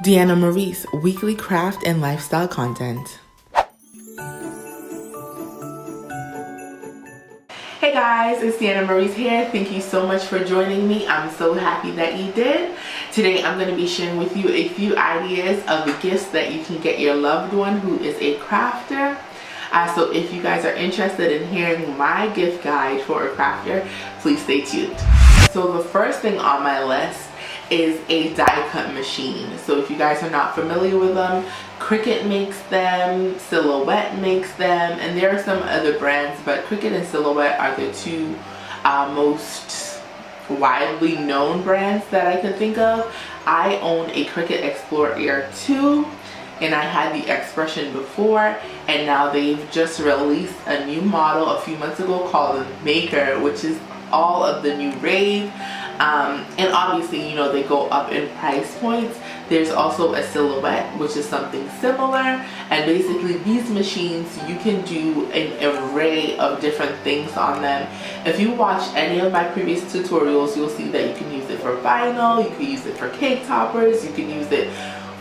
Deanna Maurice, weekly craft and lifestyle content. Hey guys, it's Deanna Maurice here. Thank you so much for joining me. I'm so happy that you did. Today I'm going to be sharing with you a few ideas of the gifts that you can get your loved one who is a crafter. So if you guys are interested in hearing my gift guide for a crafter, please stay tuned. So the first thing on my list is a die cut machine. So if you guys are not familiar with them, Cricut makes them, Silhouette makes them, and there are some other brands, but Cricut and Silhouette are the two most widely known brands that I can think of. I own a Cricut Explore Air 2, and I had the Expression before, and now they've just released a new model a few months ago called the Maker, which is all of the new rave. And obviously, you know, they go up in price points. There's also a Silhouette, which is something similar, and basically these machines, you can do an array of different things on them. If you watch any of my previous tutorials, you'll see that you can use it for vinyl, you can use it for cake toppers, you can use it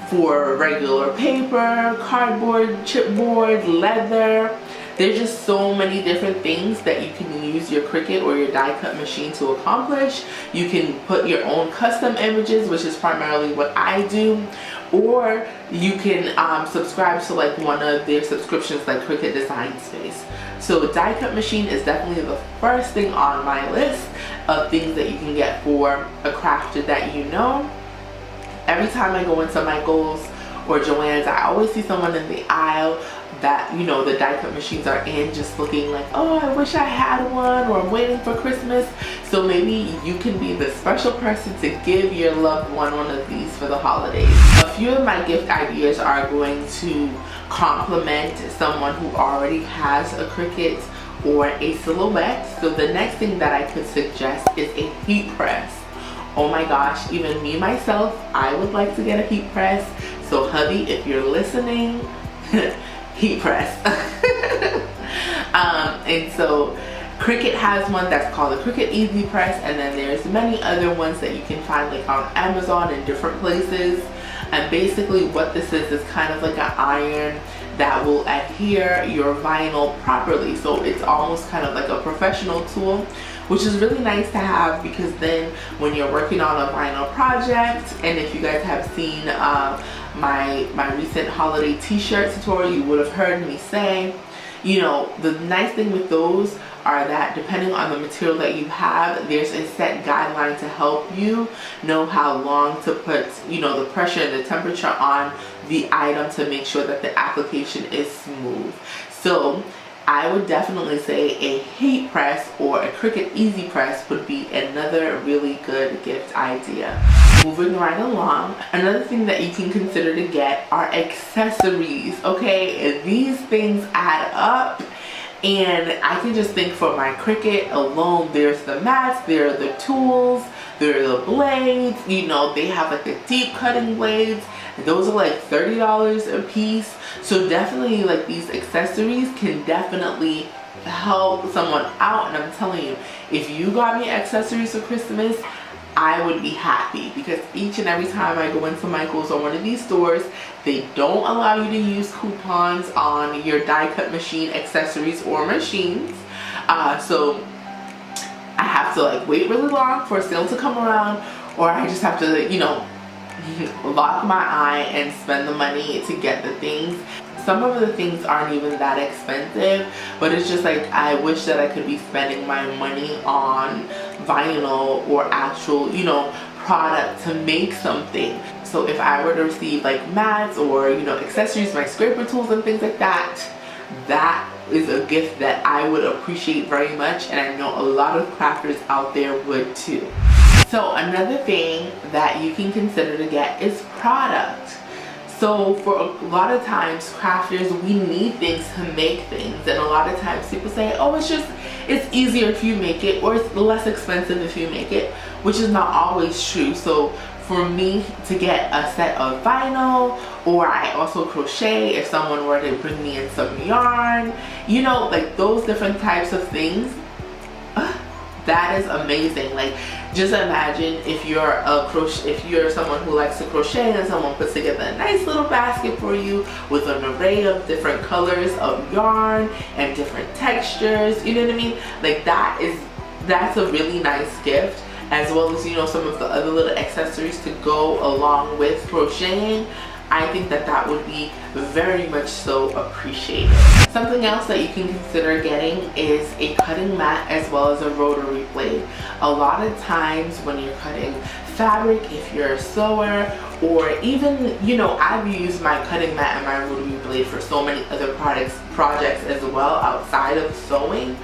for regular paper, cardboard, chipboard, leather. There's just so many different things that you can use your Cricut or your die cut machine to accomplish. You can put your own custom images, which is primarily what I do, or you can subscribe to like one of their subscriptions like Cricut Design Space. So die cut machine is definitely the first thing on my list of things that you can get for a crafter that you know. Every time I go into Michael's or Joann's, I always see someone in the aisle that, you know, the die cut machines are in, just looking like, oh, I wish I had one, or I'm waiting for Christmas. So maybe you can be the special person to give your loved one of these for the holidays. A few of my gift ideas are going to complement someone who already has a Cricut or a Silhouette. So the next thing that I could suggest is a heat press. Oh my gosh, even me myself, I would like to get a heat press. So hubby, if you're listening, heat press. And so Cricut has one that's called the Cricut Easy Press, and then there's many other ones that you can find like on Amazon and different places. And basically what this is kind of like an iron that will adhere your vinyl properly. So it's almost kind of like a professional tool, which is really nice to have, because then when you're working on a vinyl project, and if you guys have seen my recent holiday t-shirt tutorial, you would have heard me say, you know, the nice thing with those are that depending on the material that you have, there's a set guideline to help you know how long to put, you know, the pressure and the temperature on the item to make sure that the application is smooth. So I would definitely say a heat press or a Cricut Easy Press would be another really good gift idea. Moving right along, another thing that you can consider to get are accessories. Okay, these things add up, and I can just think for my Cricut alone, there's the mats, there are the tools, there are the blades, you know, they have like the deep cutting blades. Those are like $30 a piece. So definitely, like, these accessories can definitely help someone out. And I'm telling you, if you got me accessories for Christmas, I would be happy, because each and every time I go into Michael's or one of these stores, they don't allow you to use coupons on your die cut machine accessories or machines. So I have to like wait really long for a sale to come around, or I just have to, you know, lock my eye and spend the money to get the things. Some of the things aren't even that expensive, but it's just like I wish that I could be spending my money on vinyl or actual, you know, product to make something. So if I were to receive like mats or, you know, accessories, my scraper tools and things like that, that is a gift that I would appreciate very much, and I know a lot of crafters out there would too. So another thing that you can consider to get is product. So for a lot of times, crafters, we need things to make things, and a lot of times people say, oh, it's easier if you make it, or it's less expensive if you make it, which is not always true. So for me to get a set of vinyl, or I also crochet if someone were to bring me in some yarn, you know, like those different types of things, That is amazing. Like, just imagine if you're someone who likes to crochet and someone puts together a nice little basket for you with an array of different colors of yarn and different textures, you know what I mean? Like, that's a really nice gift, as well as, you know, some of the other little accessories to go along with crocheting. I think that would be very much so appreciated. Something else that you can consider getting is a cutting mat as well as a rotary blade. A lot of times when you're cutting fabric, if you're a sewer, or even, you know, I've used my cutting mat and my rotary blade for so many other projects as well outside of sewing.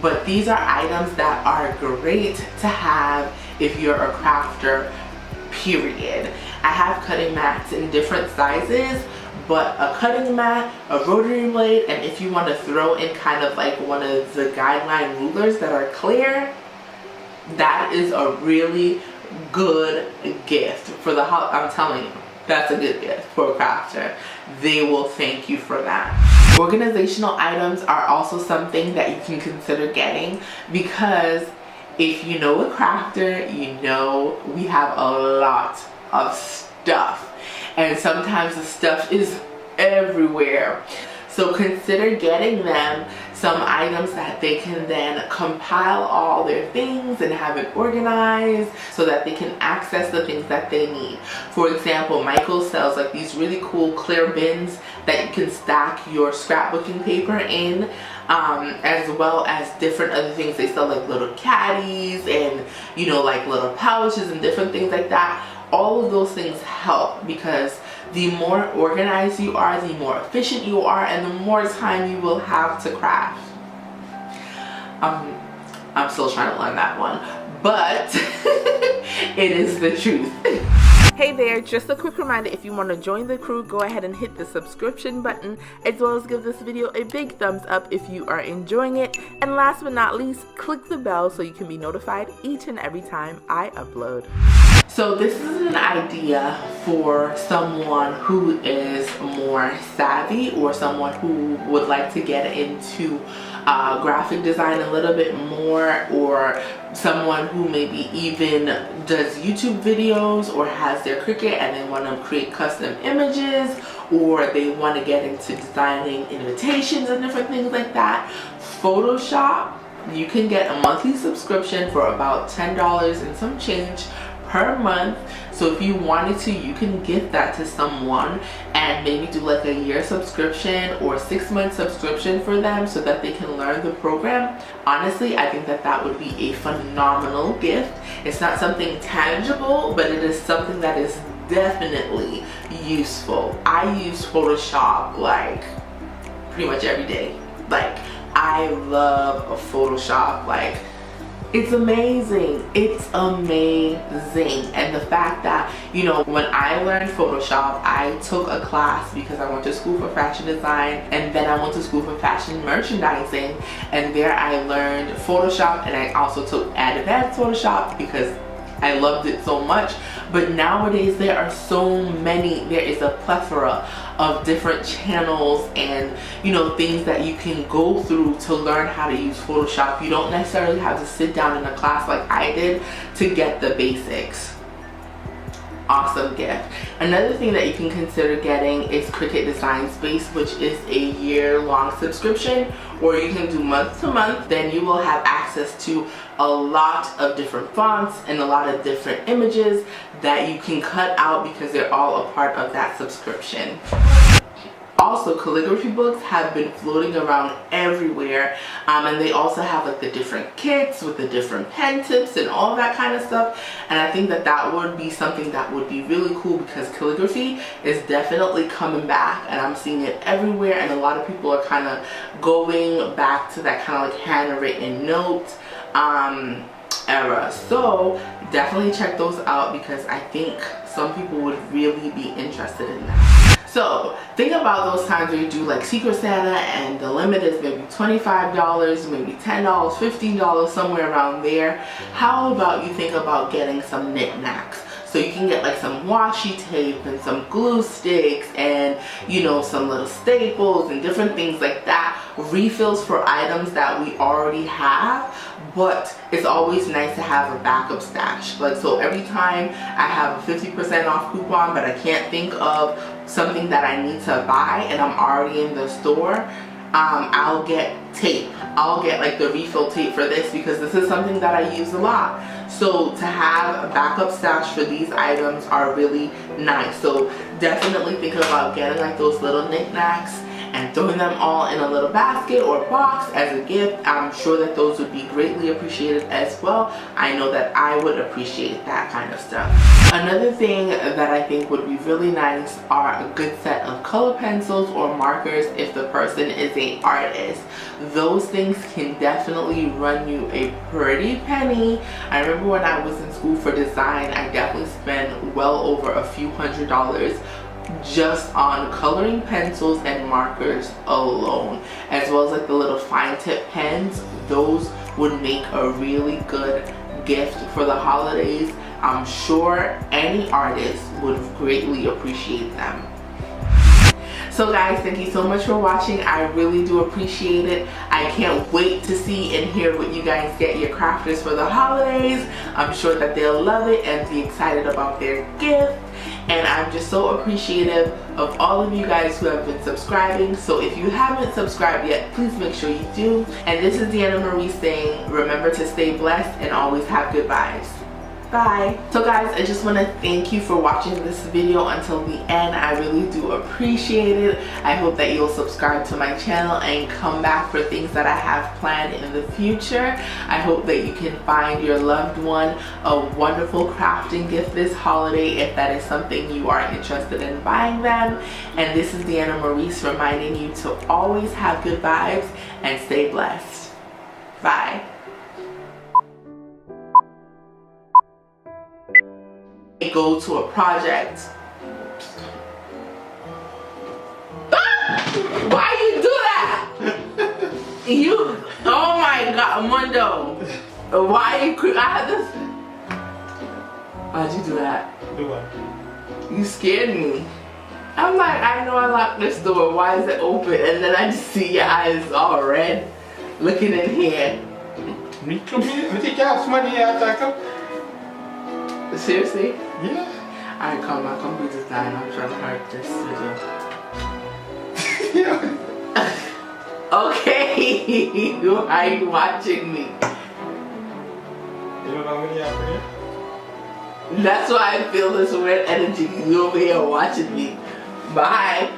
But these are items that are great to have if you're a crafter, period. I have cutting mats in different sizes, but a cutting mat, a rotary blade, and if you want to throw in kind of like one of the guideline rulers that are clear, that is a really good gift for the house. I'm telling you, that's a good gift for a crafter. They will thank you for that. Organizational items are also something that you can consider getting, because if you know a crafter, you know we have a lot of stuff, and sometimes the stuff is everywhere. So consider getting them some items that they can then compile all their things and have it organized so that they can access the things that they need. For example, Michael sells like these really cool clear bins that you can stack your scrapbooking paper in, as well as different other things. They sell like little caddies and, you know, like little pouches and different things like that. All of those things help, because the more organized you are, the more efficient you are, and the more time you will have to craft. I'm still trying to learn that one, but it is the truth. Hey there, just a quick reminder, if you want to join the crew, go ahead and hit the subscription button, as well as give this video a big thumbs up if you are enjoying it. And last but not least, click the bell so you can be notified each and every time I upload. So this is an idea for someone who is more savvy, or someone who would like to get into graphic design a little bit more, or someone who maybe even does YouTube videos or has their Cricut and they want to create custom images, or they want to get into designing invitations and different things like that. Photoshop, you can get a monthly subscription for about $10 and some change per month. So if you wanted to, you can gift that to someone and maybe do like a year subscription or 6-month subscription for them so that they can learn the program. Honestly, I think that would be a phenomenal gift. It's not something tangible, but it is something that is definitely useful. I use Photoshop like pretty much every day. Like, I love Photoshop. Like, it's amazing. It's amazing. And the fact that, you know, when I learned Photoshop, I took a class because I went to school for fashion design, and then I went to school for fashion merchandising, and there I learned Photoshop, and I also took advanced Photoshop because I loved it so much. But nowadays there are so many, there is a plethora of different channels and, you know, things that you can go through to learn how to use Photoshop. You don't necessarily have to sit down in a class like I did to get the basics. Awesome gift. Another thing that you can consider getting is Cricut Design Space, which is a year-long subscription, or you can do month to month. Then you will have access to a lot of different fonts and a lot of different images that you can cut out because they're all a part of that subscription. Also, Calligraphy Books have been floating around everywhere, and they also have like the different kits with the different pen tips and all that kind of stuff. And I think that would be something that would be really cool, because calligraphy is definitely coming back, and I'm seeing it everywhere, and a lot of people are kind of going back to that kind of like handwritten note era. So definitely check those out, because I think some people would really be interested in that. So think about those times where you do like Secret Santa and the limit is maybe $25, maybe $10, $15, somewhere around there. How about you think about getting some knickknacks? So you can get like some washi tape and some glue sticks and, you know, some little staples and different things like that. Refills for items that we already have, but it's always nice to have a backup stash. Like, so every time I have a 50% off coupon but I can't think of something that I need to buy and I'm already in the store, I'll get tape. I'll get like the refill tape for this because this is something that I use a lot. So to have a backup stash for these items are really nice. So definitely think about getting like those little knickknacks and throwing them all in a little basket or box as a gift. I'm sure that those would be greatly appreciated as well. I know that I would appreciate that kind of stuff. Another thing that I think would be really nice are a good set of color pencils or markers if the person is an artist. Those things can definitely run you a pretty penny. I remember when I was in school for design, I definitely spent well over a few $100s just on coloring pencils and markers alone, as well as like the little fine tip pens. Those would make a really good gift for the holidays. I'm sure any artist would greatly appreciate them. So guys, thank you so much for watching. I really do appreciate it. I can't wait to see and hear what you guys get your crafters for the holidays. I'm sure that they'll love it and be excited about their gift. And I'm just so appreciative of all of you guys who have been subscribing. So if you haven't subscribed yet, please make sure you do. And this is Deanna Marie saying, remember to stay blessed and always have good vibes. Bye. So guys, I just want to thank you for watching this video until the end. I really do appreciate it. I hope that you'll subscribe to my channel and come back for things that I have planned in the future. I hope that you can find your loved one a wonderful crafting gift this holiday if that is something you are interested in buying them. And this is Deanna Maurice reminding you to always have good vibes and stay blessed. Bye. Go to a project. Why you do that? You, oh my God, Mundo. Why you, I had this. Why'd you do that? Do what? You scared me. I'm like, I know I locked this door. Why is it open? And then I just see your eyes all red looking in here. Seriously? Yeah. Alright, calm, my computer's dying. I'm trying to hurt this video. Yeah. Okay. Why are you watching me? You don't know any after here? That's why I feel this weird energy. You over here watching me. Bye.